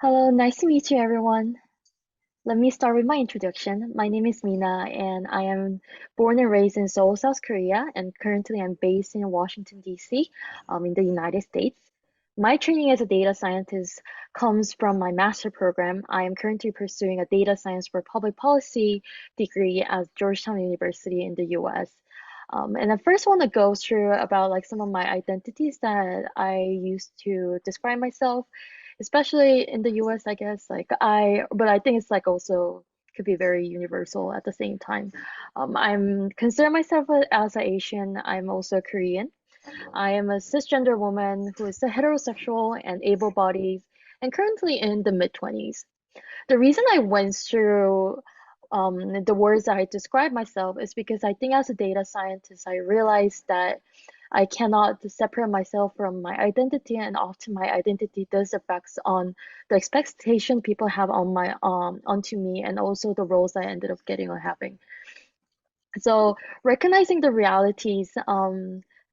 Hello, nice to meet you, everyone. Let me start with my introduction. My name is Mina, and I am born and raised in Seoul, South Korea, and currently I'm based in Washington, D.C., in the United States. My training as a data scientist comes from my master program. I am currently pursuing a data science for public policy degree at Georgetown University in the US. And I first want to go through about like some of my identities that I use to describe myself, especially in the US, I guess. But I think it's like also could be very universal at the same time. I'm consider myself as an Asian. I'm also Korean. I am a cisgender woman who is heterosexual and able-bodied, and currently in the mid-20s. The reason I went through the words that I describe myself is because I think as a data scientist, I realized that I cannot separate myself from my identity, and often my identity does affects on the expectation people have on my onto me, and also the roles I ended up getting or having. So recognizing the realities,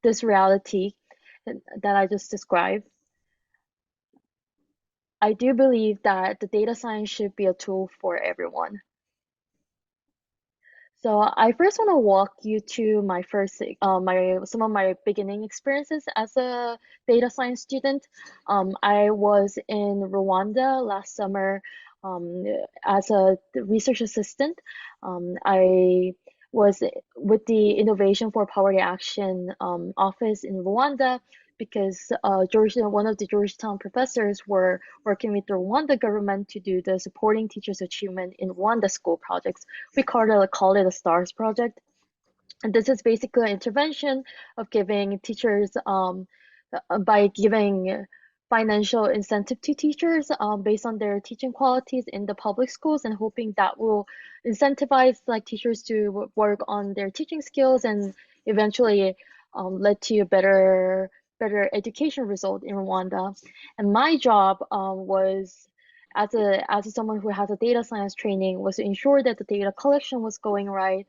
this reality that I just described, I do believe that the data science should be a tool for everyone. So I first want to walk you to my my some of my beginning experiences as a data science student. I was in Rwanda last summer um, as a research assistant. I was with the Innovation for Poverty Action office in Rwanda because one of the Georgetown professors were working with the Rwanda government to do the supporting teachers' achievement in Rwanda school projects. We call it a STARS project. And this is basically an intervention of giving teachers by giving financial incentive to teachers based on their teaching qualities in the public schools, and hoping that will incentivize like teachers to work on their teaching skills and eventually lead to a better education result in Rwanda. And my job was as someone who has a data science training was to ensure that the data collection was going right.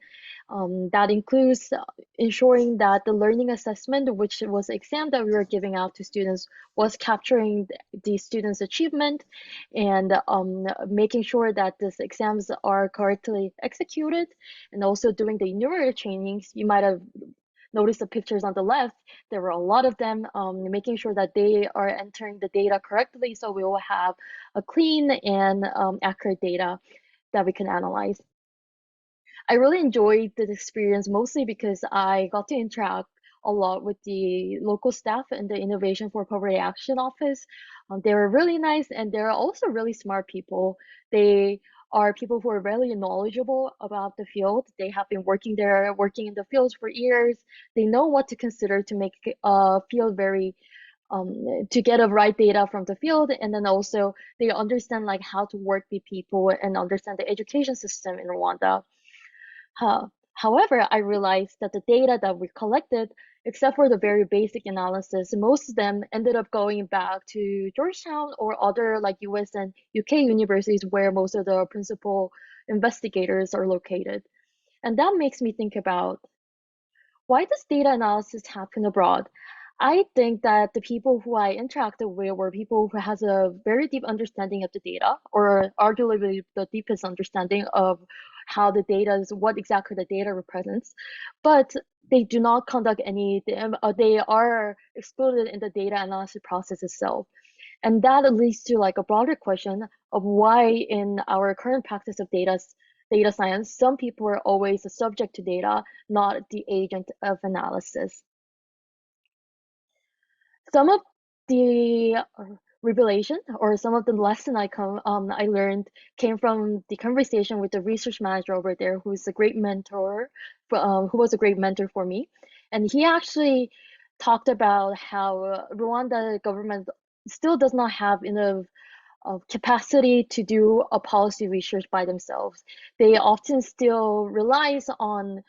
That includes ensuring that the learning assessment, which was the exam that we were giving out to students, was capturing the students' achievement, and making sure that these exams are correctly executed, and also doing the numerator trainings. You might have noticed the pictures on the left. There were a lot of them, making sure that they are entering the data correctly, so we will have a clean and accurate data that we can analyze. I really enjoyed this experience mostly because I got to interact a lot with the local staff in the Innovation for Poverty Action office. They were really nice, and they're also really smart people. They are people who are really knowledgeable about the field. They have been working there, working in the fields for years. They know what to consider to make a field very to get the right data from the field, and then also they understand like how to work with people and understand the education system in Rwanda. However, I realized that the data that we collected, except for the very basic analysis, most of them ended up going back to Georgetown or other like US and UK universities where most of the principal investigators are located. And that makes me think about, why does data analysis happen abroad? I think that the people who I interacted with were people who has a very deep understanding of the data, or arguably the deepest understanding of how the data is, what exactly the data represents, but they do not conduct they are excluded in the data analysis process itself. And that leads to like a broader question of why in our current practice of data science, some people are always subject to data, not the agent of analysis. Some of the revelation or some of the lesson I learned came from the conversation with the research manager over there, who's a great mentor, who was a great mentor for me, and he actually talked about how Rwanda government still does not have enough of capacity to do a policy research by themselves. They often still relies on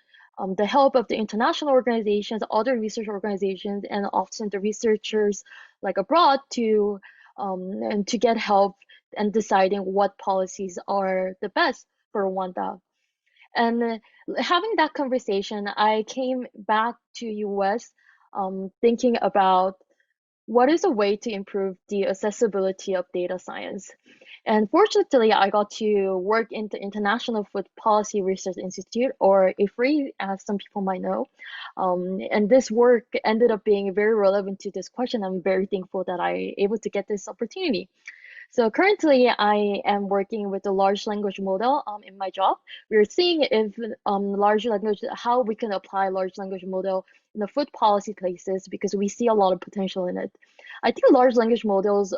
the help of the international organizations, other research organizations, and often the researchers like abroad and to get help and deciding what policies are the best for Rwanda. And having that conversation, I came back to US thinking about what is a way to improve the accessibility of data science. And fortunately, I got to work in the International Food Policy Research Institute, or IFRI, as some people might know. And this work ended up being very relevant to this question. I'm very thankful that I able to get this opportunity. So currently, I am working with a large language model in my job. We're seeing if large language, how we can apply large language model in the food policy places because we see a lot of potential in it. I think large language models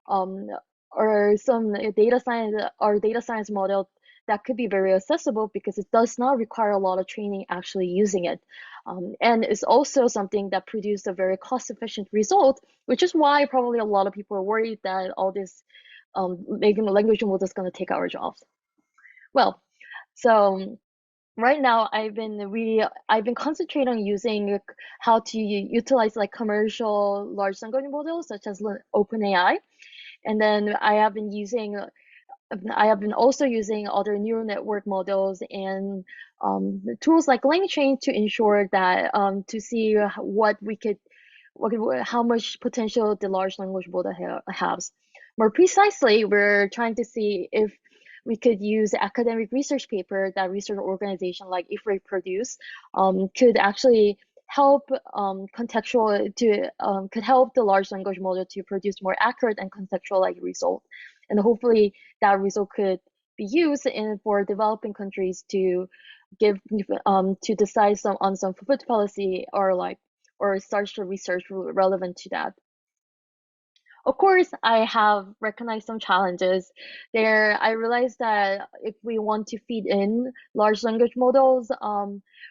um, are some data science model that could be very accessible because it does not require a lot of training actually using it. And it's also something that produces a very cost efficient result, which is why probably a lot of people are worried that all this making the language model is going to take our jobs. Well, so right now I've been concentrating on using how to utilize like commercial large language models such as OpenAI, and then I have been also using other neural network models and tools like LangChain to ensure that to see how much potential the large language model has. More precisely, we're trying to see if we could use academic research paper that research organization like IFRI produce could actually help could help the large language model to produce more accurate and contextual like result, and hopefully that result could be used in for developing countries to give to decide on some food policy or start the research relevant to that. Of course, I have recognized some challenges there. I realized that if we want to feed in large language models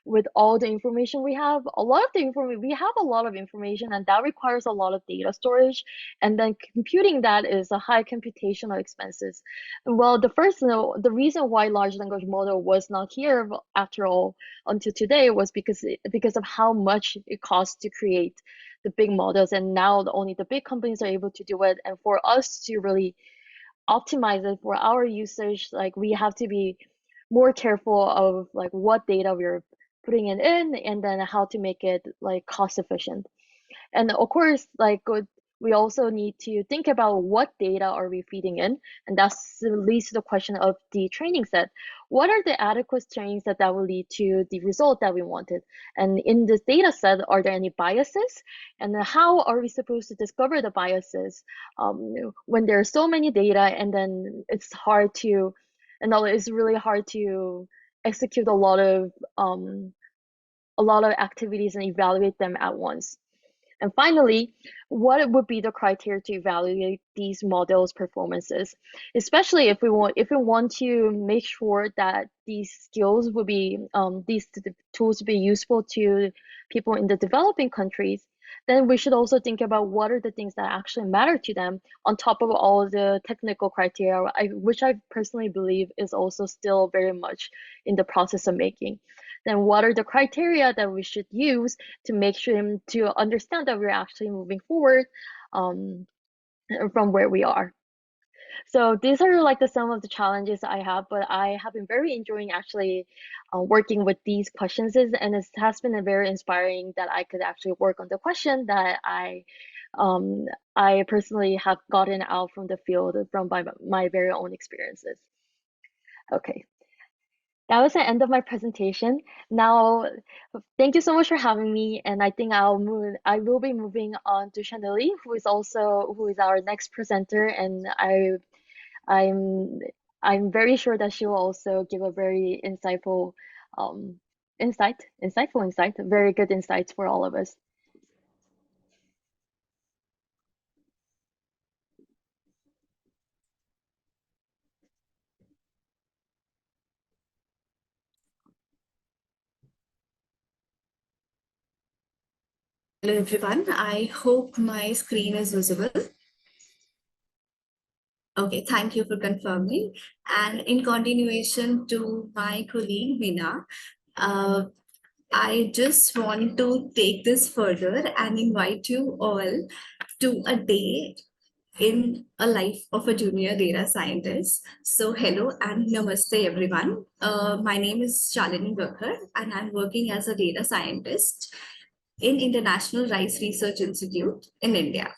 with all the information we have, we have a lot of information, and that requires a lot of data storage. And then computing that is a high computational expenses. Well, the reason why large language model was not here after all until today was because of how much it costs to create the big models, and now only the big companies are able to do it. And for us to really optimize it for our usage, like we have to be more careful of like what data we're putting it in, and then how to make it like cost efficient. And of course, we also need to think about what data are we feeding in, and that leads to the question of the training set. What are the adequate training set that will lead to the result that we wanted? And in this data set, are there any biases? And how are we supposed to discover the biases when there are so many data, and then it's really hard to execute a lot of activities and evaluate them at once. And finally, what would be the criteria to evaluate these models' performances, especially if we want to make sure that these skills will be these tools will be useful to people in the developing countries. Then we should also think about what are the things that actually matter to them on top of all the technical criteria, which I personally believe is also still very much in the process of making. Then what are the criteria that we should use to make sure to understand that we're actually moving forward um, from where we are. So these are like some of the challenges I have, but I have been very enjoying actually working with these questions, and it has been a very inspiring that I could actually work on the question that um, I personally have gotten out from the field from my very own experiences. Okay. That was the end of my presentation. Now, thank you so much for having me, and I think I will be moving on to Chaneli, who is our next presenter, and I'm I'm very sure that she will also give a very um insight, very good insights for all of us. Hello everyone, I hope my screen is visible. Okay, thank you for confirming. And in continuation to my colleague Meena, uh, I just want to take this further and invite you all to a day in a life of a junior data scientist. So hello and namaste everyone. My name is Shalini Bakhar and I'm working as a data scientist in International Rice Research Institute in India.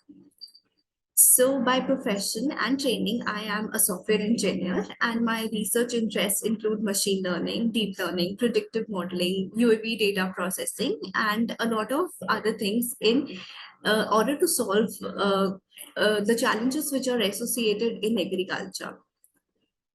So, by profession and training, I am a software engineer, and my research interests include machine learning, deep learning, predictive modeling, UAV data processing, and a lot of other things in order to solve the challenges which are associated in agriculture.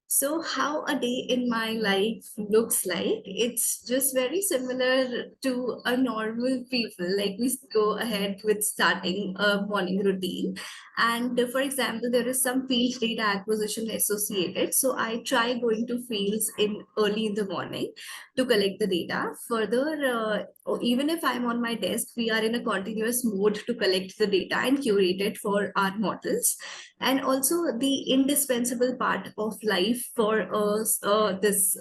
So, how a day in my life looks like, it's just very similar to a normal people. Like we go ahead with starting a morning routine. And for example, there is some field data acquisition associated. So, I try going to fields in early in the morning to collect the data. Further, or even if I'm on my desk, we are in a continuous mode to collect the data and curate it for our models. And also the indispensable part of life for us, this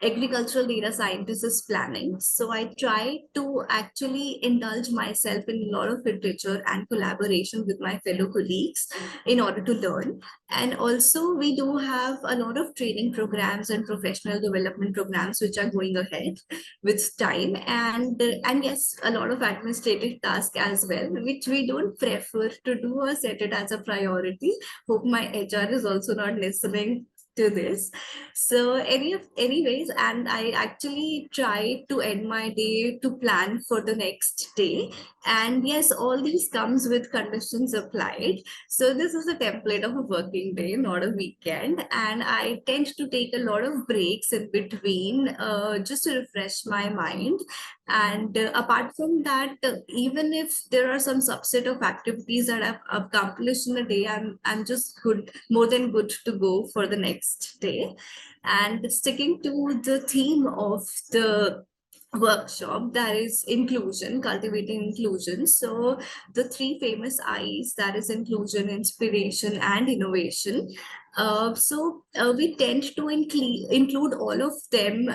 agricultural data scientist is planning. So I try to actually indulge myself in a lot of literature and collaboration with my fellow colleagues in order to learn. And also we do have a lot of training programs and professional development programs which are going ahead with time, and yes, a lot of administrative tasks as well, which we don't prefer to do or set it as a priority. Hope my HR is also not listening to this. So anyways, and I actually try to end my day to plan for the next day. And yes, all these comes with conditions applied. So this is a template of a working day, not a weekend. And I tend to take a lot of breaks in between, just to refresh my mind. And apart from that, even if there are some subset of activities that I've accomplished in a day, I'm just good, more than good to go for the next day. And sticking to the theme of the workshop, that is inclusion, cultivating inclusion. So the three famous I's, that is inclusion, inspiration, and innovation. We tend to include all of them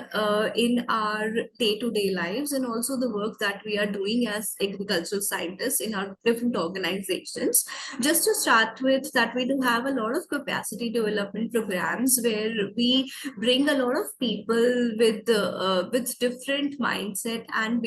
in our day-to-day lives, and also the work that we are doing as agricultural scientists in our different organizations. Just to start with, that we do have a lot of capacity development programs where we bring a lot of people with different mindset and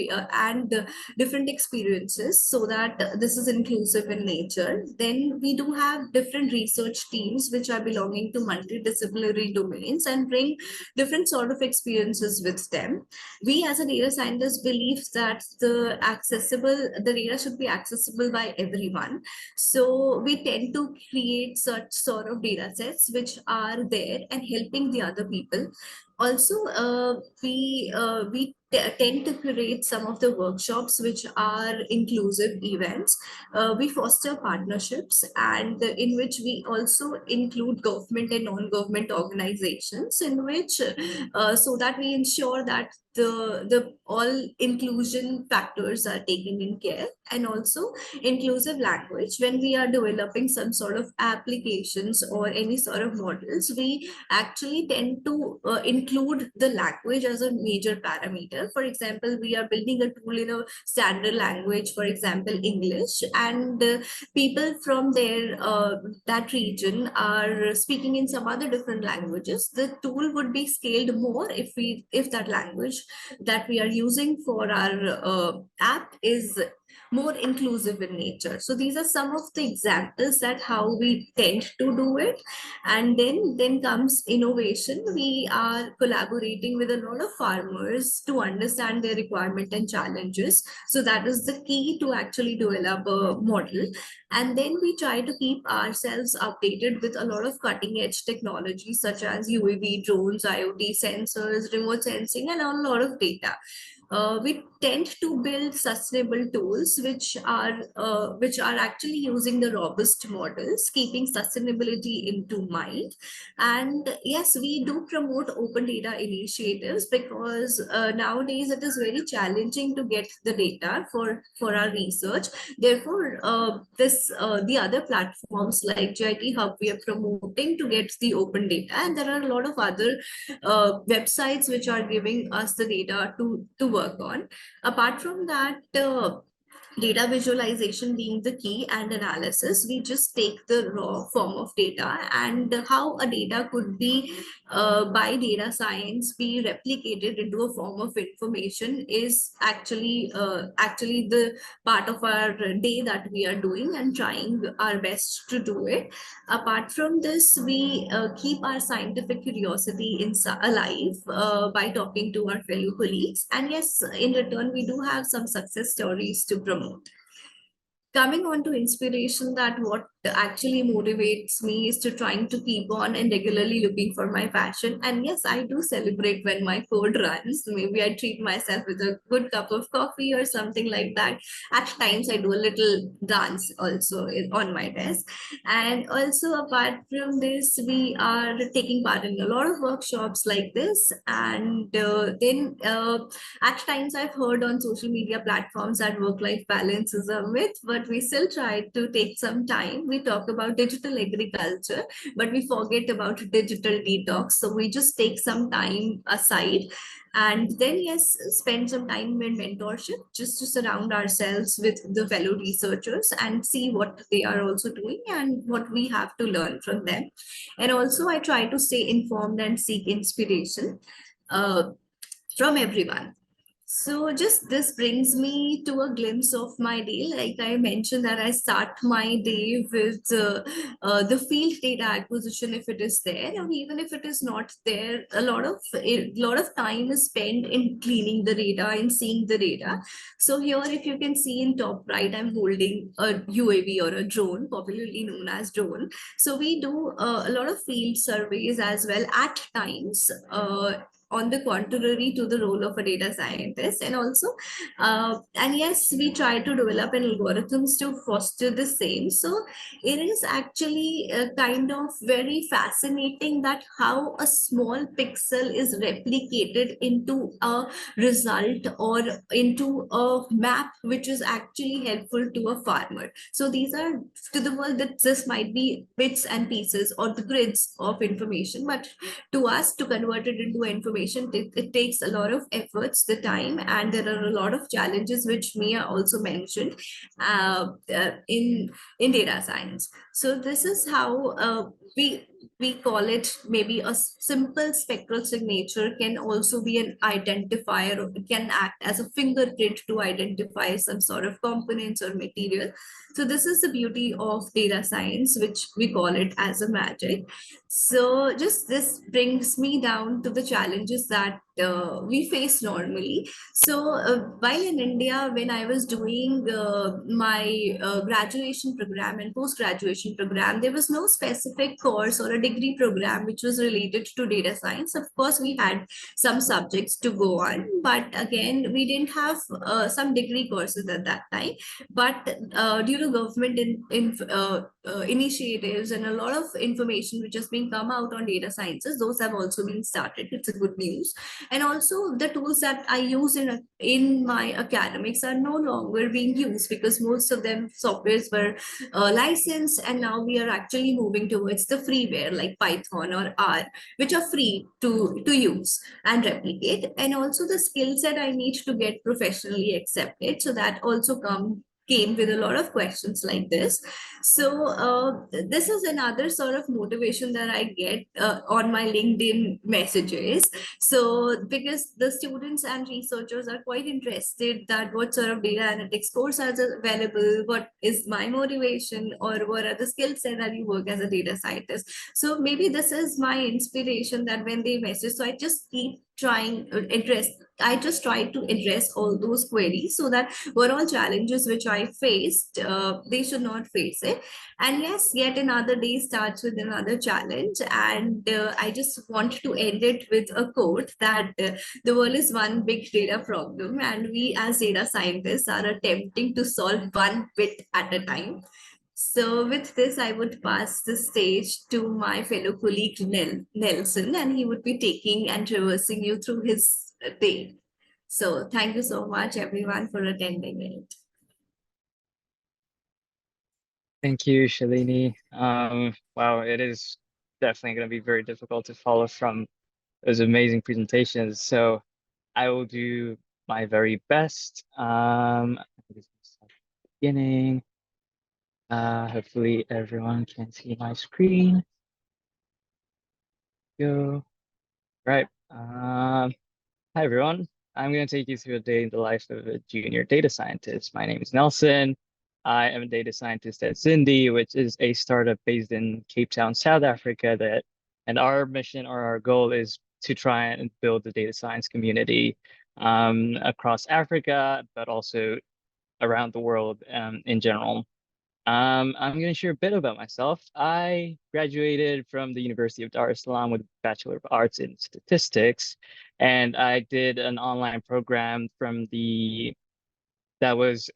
different experiences, so that this is inclusive in nature. Then we do have different research teams which are belonging to multidisciplinary domains and bring different sort of experiences with them. We as a data scientist believe that the data should be accessible by everyone. So we tend to create such sort of data sets which are there and helping the other people. Also, we tend to create some of the workshops which are inclusive events. We foster partnerships, and in which we also include government and non-government organizations, in which so that we ensure that the all inclusion factors are taken in care. And also inclusive language, when we are developing some sort of applications or any sort of models, we actually tend to include the language as a major parameter. For example, we are building a tool in a standard language, for example English, and people from there, that region, are speaking in some other different languages. The tool would be scaled more if that language that we are using for our app is more inclusive in nature. So these are some of the examples that how we tend to do it. And then comes innovation. We are collaborating with a lot of farmers to understand their requirement and challenges. So that is the key to actually develop a model. And then we try to keep ourselves updated with a lot of cutting edge technology such as UAV, drones, IoT sensors, remote sensing, and a lot of data. We tend to build sustainable tools which are actually using the robust models, keeping sustainability into mind. And yes, we do promote open data initiatives, because nowadays it is very challenging to get the data for our research. Therefore, the other platforms like JIT Hub, we are promoting to get the open data, and there are a lot of other websites which are giving us the data to work on. Apart from that, data visualization being the key, and analysis, we just take the raw form of data and how a data could be by data science be replicated into a form of information is actually the part of our day that we are doing and trying our best to do it. Apart from this, we keep our scientific curiosity alive by talking to our fellow colleagues, and yes, in return we do have some success stories to promote. Coming on to inspiration, that what actually motivates me is to trying to keep on and regularly looking for my passion. And yes, I do celebrate when my code runs. Maybe I treat myself with a good cup of coffee or something like that. At times I do a little dance also on my desk. And also apart from this, we are taking part in a lot of workshops like this. And then at times, I've heard on social media platforms that work life balance is a myth, but we still try to take some time. We talk about digital agriculture, but we forget about digital detox. So we just take some time aside and then, yes, spend some time in mentorship just to surround ourselves with the fellow researchers and see what they are also doing and what we have to learn from them. And also, I try to stay informed and seek inspiration. From everyone. So just this brings me to a glimpse of my day. Like I mentioned that I start my day with the field data acquisition if it is there, and even if it is not there, a lot of time is spent in cleaning the data and seeing the data. So here, if you can see in top right, I'm holding a UAV or a drone, popularly known as drone. So we do a lot of field surveys as well at times. On the contrary to the role of a data scientist, and also and yes, we try to develop an algorithms to foster the same. So it is actually kind of very fascinating that how a small pixel is replicated into a result or into a map which is actually helpful to a farmer. So these are to the world that this might be bits and pieces or the grids of information, but to us to convert it into information, it takes a lot of efforts, the time, and there are a lot of challenges which Mia also mentioned in data science. So this is how we call it. Maybe a simple spectral signature can also be an identifier, or can act as a fingerprint to identify some sort of components or material. So this is the beauty of data science, which we call it as a magic. So just this brings me down to the challenges that we face normally. So while in India, when I was doing my graduation program and post-graduation program, there was no specific course or a degree program which was related to data science. Of course, we had some subjects to go on, but again, we didn't have some degree courses at that time. But due to government initiatives and a lot of information which has been come out on data sciences, those have also been started. It's a good news. And also the tools that I use in my academics are no longer being used because most of them softwares were licensed, and now we are actually moving towards the freeware like Python or R, which are free to use and replicate. And also the skill set I need to get professionally accepted, so that also came with a lot of questions like this. So this is another sort of motivation that I get on my LinkedIn messages. So because the students and researchers are quite interested that what sort of data analytics course are available, what is my motivation, or what are the skill set that you work as a data scientist. So maybe this is my inspiration that when they message, so I just keep trying address I just try to address all those queries so that what all challenges which I faced, they should not face it. And yes, yet another day starts with another challenge. And I just want to end it with a quote that the world is one big data problem, and we as data scientists are attempting to solve one bit at a time. So, with this, I would pass the stage to my fellow colleague Nelson, and he would be taking and traversing you through his day. So, thank you so much, everyone, for attending it. Thank you, Shalini. Wow, it is definitely going to be very difficult to follow from those amazing presentations. So I will do my very best. I think it's start at the beginning. Hopefully everyone can see my screen. Go. Right. Hi everyone. I'm going to take you through a day in the life of a junior data scientist. My name is Nelson. I am a data scientist at Zindi, which is a startup based in Cape Town, South Africa. And our mission or our goal is to try and build the data science community across Africa, but also around the world in general. I'm going to share a bit about myself. I graduated from the University of Dar es Salaam with a Bachelor of Arts in Statistics, and I did an online program from the that was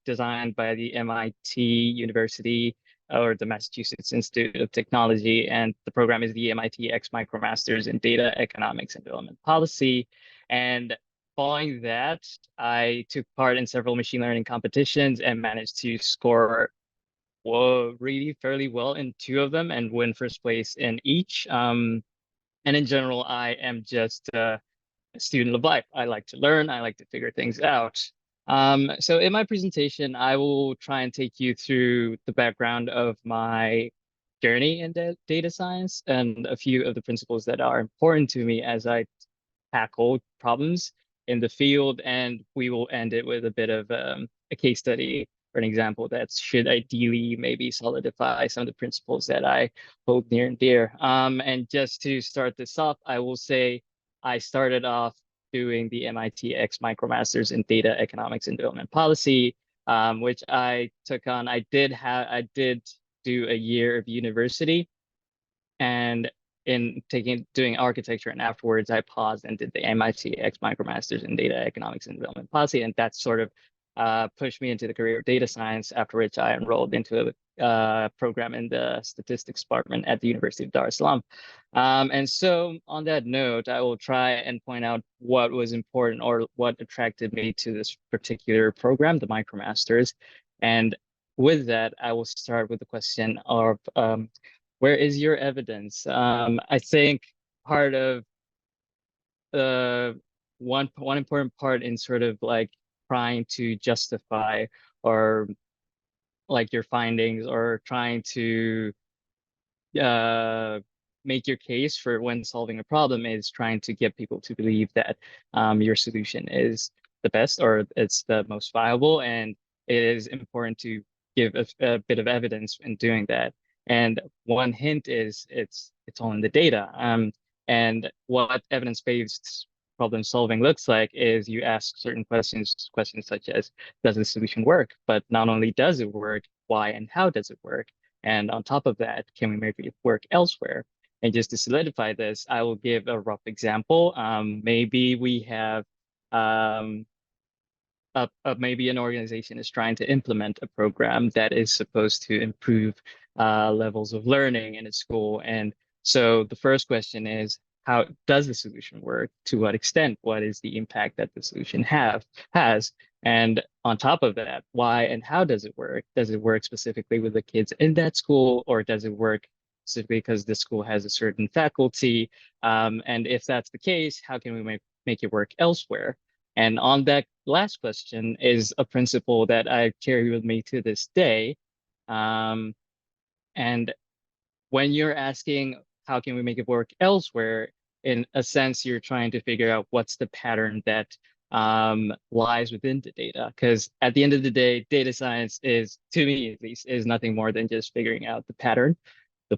designed by the MIT University or the Massachusetts Institute of Technology, and the program is the MIT X MicroMasters in Data Economics and Development Policy. And following that, I took part in several machine learning competitions and managed to score really fairly well in two of them and win first place in each. And in general, I am just a student of life. I like to learn, I like to figure things out. So in my presentation, I will try and take you through the background of my journey in data science and a few of the principles that are important to me as I tackle problems in the field, and we will end it with a bit of a case study or an example that should ideally maybe solidify some of the principles that I hold near and dear. And just to start this off, I will say I started off doing the MIT X MicroMasters in Data Economics and Development Policy, which I took on. I did do a year of university, and in doing architecture, and afterwards I paused and did the MIT X MicroMasters in Data Economics and Development Policy, and that sort of pushed me into the career of data science. After which I enrolled into a program in the statistics department at the University of Dar es Salaam. And so, on that note, I will try and point out what was important or what attracted me to this particular program, the MicroMasters. And with that, I will start with the question of where is your evidence? I think part of the one important part in sort of like trying to justify or like your findings or trying to uh, make your case for when solving a problem is trying to get people to believe that your solution is the best or it's the most viable. And it is important to give a bit of evidence in doing that. And one hint is it's all in the data. And what evidence-based problem solving looks like is you ask certain questions such as, does the solution work? But not only does it work, why and how does it work? And on top of that, can we make it work elsewhere? And just to solidify this, I will give a rough example. Maybe we have um, maybe an organization is trying to implement a program that is supposed to improve levels of learning in its school. And so the first question is, how does the solution work? To what extent? What is the impact that the solution has? And on top of that, why and how does it work? Does it work specifically with the kids in that school, or does it work specifically because the school has a certain faculty? And if that's the case, how can we make it work elsewhere? And on that last question is a principle that I carry with me to this day. Um, and when you're asking, how can we make it work elsewhere? In a sense, you're trying to figure out what's the pattern that lies within the data. Because at the end of the day, data science is, to me at least, is nothing more than just figuring out the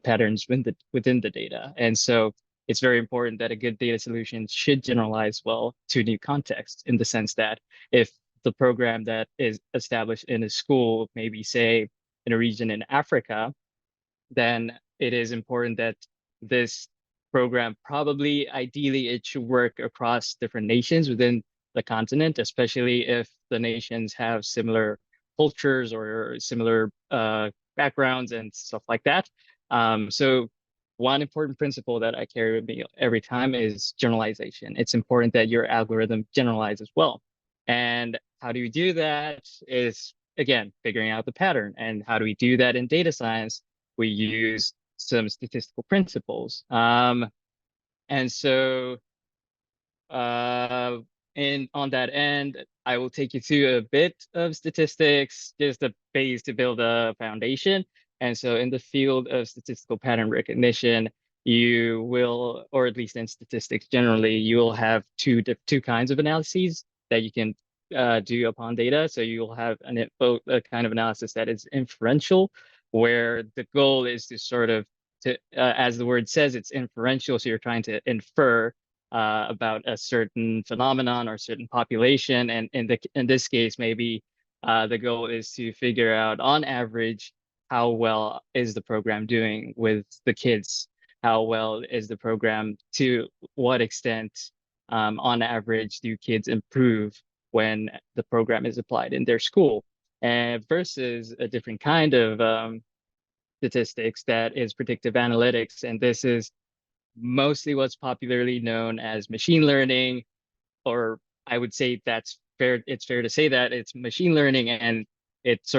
patterns within the data. And so it's very important that a good data solution should generalize well to new contexts, in the sense that if the program that is established in a school, maybe say in a region in Africa, then it is important that this program, probably ideally it should work across different nations within the continent, especially if the nations have similar cultures or similar backgrounds and stuff like that. So one important principle that I carry with me every time is generalization. It's important that your algorithm generalize as well. And how do you do that is, again, figuring out the pattern. And how do we do that in data science? We use some statistical principles. And so uh, and on that end, I will take you through a bit of statistics, just a base to build a foundation. And so in the field of statistical pattern recognition, you will, or at least in statistics generally, you will have two kinds of analyses that you can do upon data. So you'll have a kind of analysis that is inferential, where the goal is to sort of as the word says, it's inferential. So you're trying to infer about a certain phenomenon or certain population, and in this case, maybe the goal is to figure out on average how well is the program doing with the kids, how well is the program, to what extent on average do kids improve when the program is applied in their school, and versus a different kind of statistics that is predictive analytics. And this is mostly what's popularly known as machine learning, or I would say that's fair. It's fair to say that it's machine learning, and it's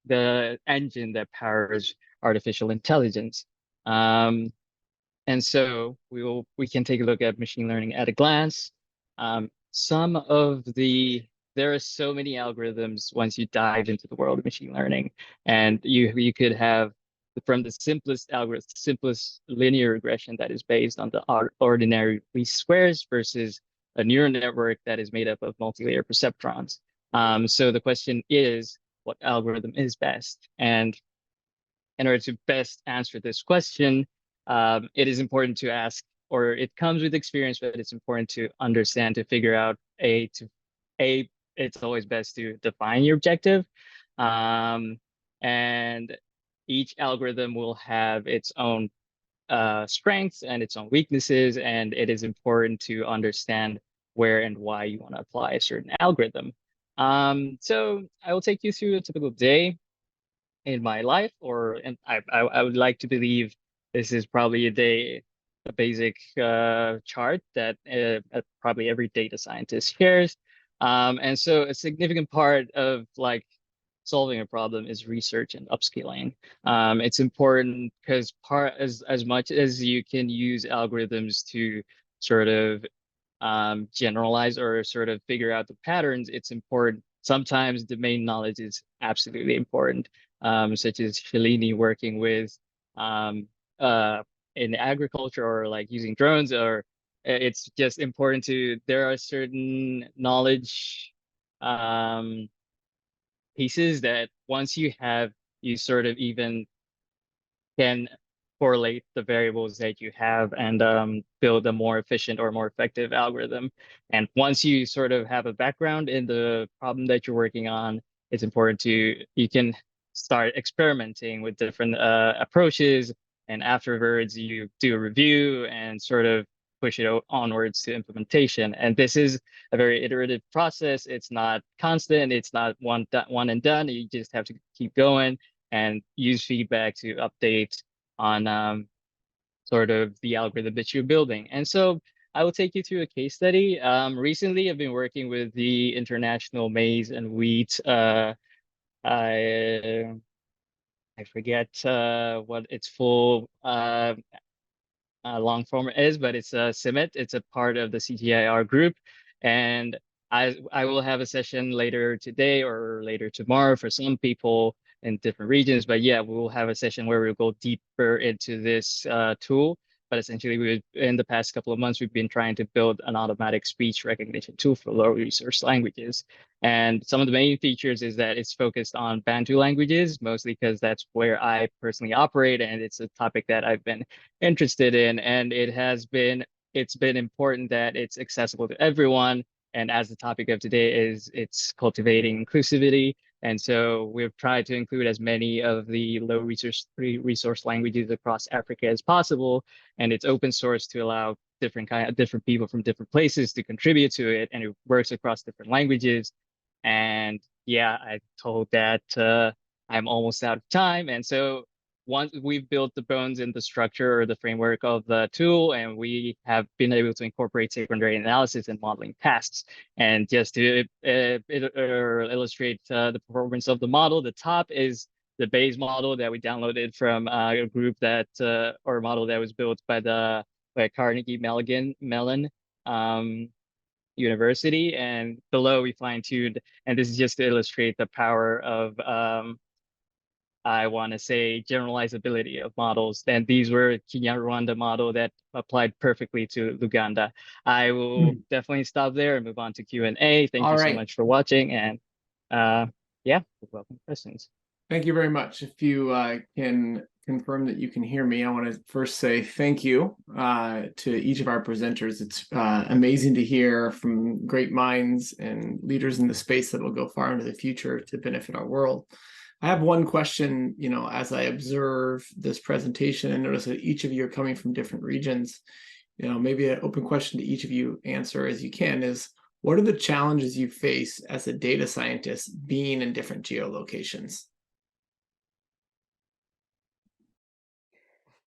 the engine that powers artificial intelligence. Um, and so we can take a look at machine learning at a glance. Some of the There are so many algorithms once you dive into the world of machine learning, and you could have from the simplest algorithm, simplest linear regression that is based on the ordinary least squares versus a neural network that is made up of multi-layer perceptrons. So the question is, what algorithm is best? And in order to best answer this question, it is important to ask, or it comes with experience, but it's important to understand, to figure out it's always best to define your objective. Um, and each algorithm will have its own strengths and its own weaknesses, and it is important to understand where and why you want to apply a certain algorithm. So I will take you through a typical day in my life, or and I would like to believe this is probably a basic chart that probably every data scientist shares. And so a significant part of like solving a problem is research and upskilling. It's important because part as much as you can use algorithms to sort of generalize or sort of figure out the patterns, it's important. Sometimes domain knowledge is absolutely important, such as Shalini working with um, uh, in agriculture or like using drones, or it's just important to, there are certain knowledge um, pieces that once you have, you sort of even can correlate the variables that you have and build a more efficient or more effective algorithm. And once you sort of have a background in the problem that you're working on, it's important you can start experimenting with different approaches. And afterwards, you do a review and sort of push it onwards to implementation. And this is a very iterative process. It's not constant. It's not one and done. You just have to keep going and use feedback to update on sort of the algorithm that you're building. And so I will take you through a case study. Recently, I've been working with the International Maize and Wheat. I I forget what its full long form is, but it's a CIMMYT. It's a part of the CGIAR group. And I will have a session later today or later tomorrow for some people in different regions. But yeah, we will have a session where we'll go deeper into this tool. But essentially, in the past couple of months, we've been trying to build an automatic speech recognition tool for low resource languages. And some of the main features is that it's focused on Bantu languages, mostly because that's where I personally operate, and it's a topic that I've been interested in, and it's been important that it's accessible to everyone. And as the topic of today is, it's cultivating inclusivity. And so we've tried to include as many of the low resource languages across Africa as possible. And it's open source to allow different people from different places to contribute to it. And it works across different languages. And yeah, I told that I'm almost out of time. And so once we've built the bones in the structure or the framework of the tool, and we have been able to incorporate secondary analysis and modeling tasks. And just to illustrate the performance of the model, the top is the base model that we downloaded from a group that or a model that was built by Carnegie Mellon University, and below we fine tuned. And this is just to illustrate the power of I want to say generalizability of models. And these were Kenya-Rwanda model that applied perfectly to Luganda. I will Hmm. definitely stop there and move on to Q&A. Thank All you so right. much for watching, and yeah, welcome questions. Thank you very much. If you can confirm that you can hear me, I want to first say thank you to each of our presenters. It's amazing to hear from great minds and leaders in the space that will go far into the future to benefit our world. I have one question, as I observe this presentation and notice that each of you are coming from different regions. Maybe an open question to each of you answer as you can is, what are the challenges you face as a data scientist being in different geolocations?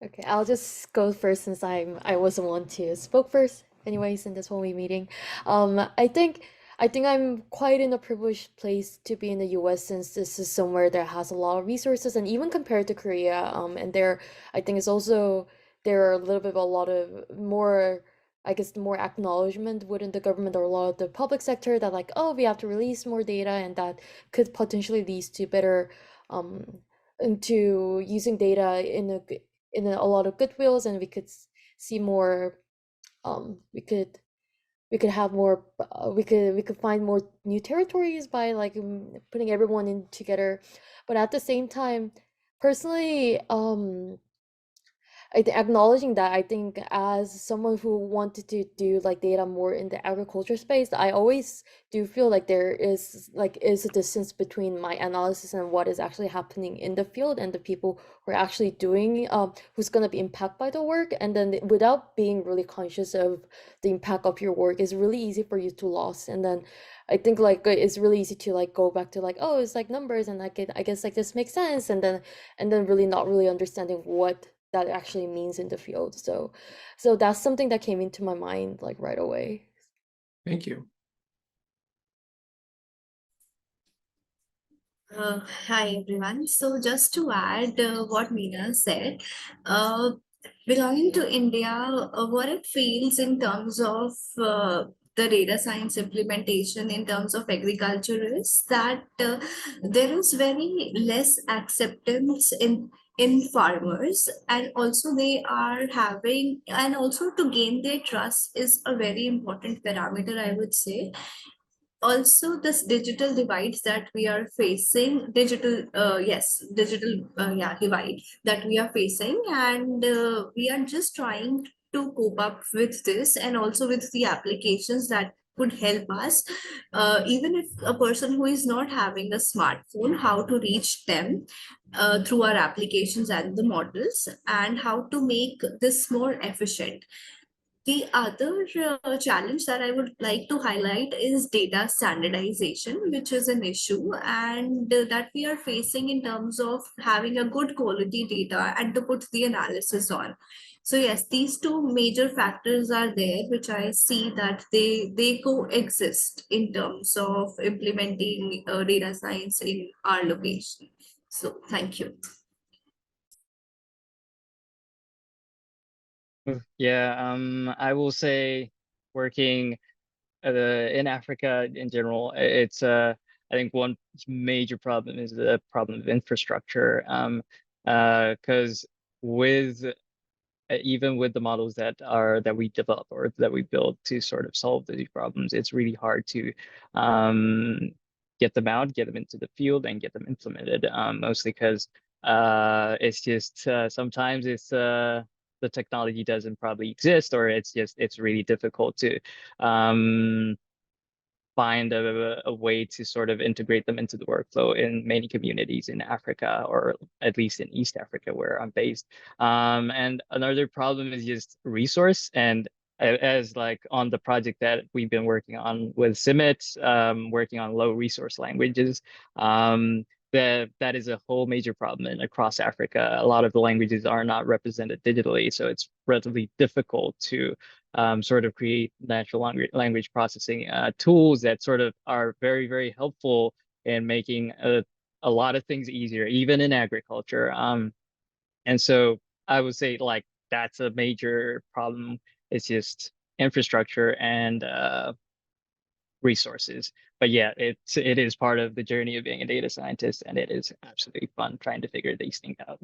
Okay, I'll just go first since I was the one to spoke first anyways in this whole meeting. I think I'm quite in a privileged place to be in the US since this is somewhere that has a lot of resources, and even compared to Korea, and there I think it's also there are a little bit of a lot of more, I guess, more acknowledgement within the government or a lot of the public sector that like, oh, we have to release more data and that could potentially lead to better um into using data in a lot of goodwills, and we could see more, we could have more, we could find more new territories by like putting everyone in together. But at the same time, personally, acknowledging that, I think as someone who wanted to do like data more in the agriculture space, I always do feel like there is a distance between my analysis and what is actually happening in the field and the people who are actually doing, who's gonna be impacted by the work. And then without being really conscious of the impact of your work, it's really easy for you to lose. And then I think like it's really easy to like go back to like, oh, it's like numbers and like I guess like this makes sense, and then really not really understanding what that actually means in the field. So that's something that came into my mind like right away. Thank you. Hi everyone. So just to add what Meena said, uh, belonging to India, what it feels in terms of the data science implementation in terms of agriculture is that there is very less acceptance in farmers, and also they are having, and also to gain their trust is a very important parameter, I would say. Also this digital divides that we are facing, digital divide that we are facing, and we are just trying to cope up with this, and also with the applications that could help us, even if a person who is not having a smartphone, how to reach them through our applications and the models, and how to make this more efficient. The other challenge that I would like to highlight is data standardization, which is an issue, and that we are facing in terms of having a good quality data and to put the analysis on. So yes, these two major factors are there, which I see that they coexist in terms of implementing data science in our location. So thank you. Yeah, I will say working in Africa in general, it's I think one major problem is the problem of infrastructure. Because with even with the models that we develop or that we build to sort of solve these problems, it's really hard to um, get them out, get them into the field, and get them implemented. Mostly because it's just sometimes it's the technology doesn't probably exist, or it's really difficult to um, find a way to sort of integrate them into the workflow in many communities in Africa, or at least in East Africa, where I'm based. And another problem is just resource. And as like on the project that we've been working on with CIMIT, working on low resource languages, that is a whole major problem across Africa. A lot of the languages are not represented digitally, so it's relatively difficult to sort of create natural language processing tools that sort of are very, very helpful in making a lot of things easier, even in agriculture. And so I would say like that's a major problem. It's just infrastructure and resources. But yeah, it is part of the journey of being a data scientist, and it is absolutely fun trying to figure these things out.